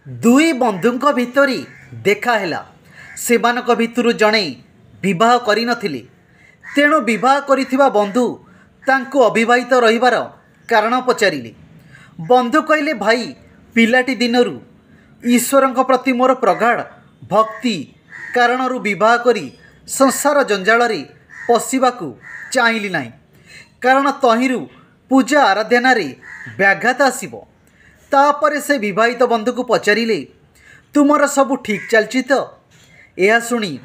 दुई बंधुंक भितरी देखा हैला। सेमानक भितरु जणे विवाह करि नथिले, तेणु विवाह करिथिबा बंधु तांको अविवाहित रहिबार कारण पचारिले। बंधु कहिले, भाई पिलाटी दिनरु ईश्वरंक प्रति मोर प्रगाढ़ भक्ति कारणरु विवाह करी संसार जंजाଳରେ पशिबाकू चाहिली नाही, कारण तहिरु पूजा आराधना रे व्याघात आसीबो। तापरे से विवाहित बंधु को पचारिले, तुमर सब ठीक चलछि तो? यह शुणी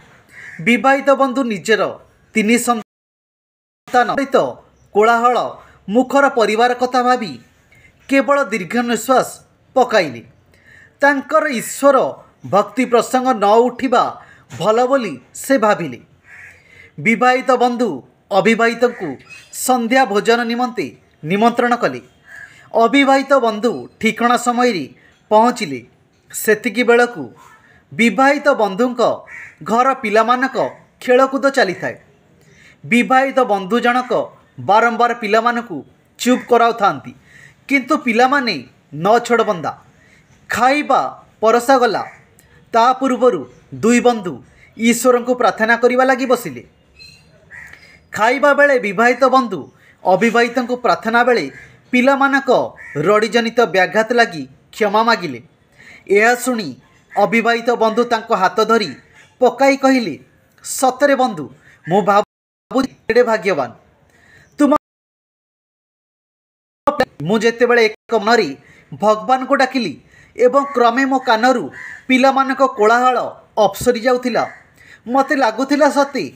विवाहित बंधु निजर तीन संतान सहित कोलाहल मुखर परिवार कथा भावी केवल दीर्घ निश्वास पकाइले। तांकर ईश्वर भक्ति प्रसंग न उठिबा भल बोली से भाविले। विवाहित बंधु अविवाहित को संध्या भोजन निमंते निमंत्रण कले। अविवाहित बंधु ठिकणा समय पहुँचिले। सेतिकी बेलकू विवाहित बंधुंक घर पिलामानक खेलकूद चली थाए। विवाहित बंधु जनक बारंबार पिलामानकू चुप कराउथांती, किंतु पिलामाने न छोड़ बंदा। खाइबा परसा गला, ता पूर्वरु दुई बंधु ईश्वर को प्रार्थना करने लगी बसिले। खाइबा बेले विवाहित बंधु अविवाहित को प्रार्थना बेले पिलामानक रड़ीजनित व्याघात लगी क्षमा मागिले। यह शुणी अविवाहित बंधु तांको हाथ धरी पकाई कहिले, सतरे बंधु मु भाबुछि भाग्यवान तुम। मु जेतेबेले एक मनरी भगवान को डाकिली एवं क्रमे मो कानरू पिलामानक कोलाहल अपसरी जाउथिला। मते लागुथिला सते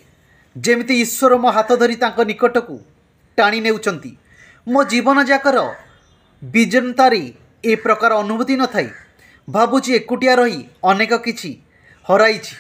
जेमिति ईश्वर मो हाथ धरी तांको निकटकू टाणी नेउचंती। मो जीवन जाकर विजनतारी ए प्रकार अनुभूति न थाई। भाबुची एकुटिया रही अनेक किछि हराइछि।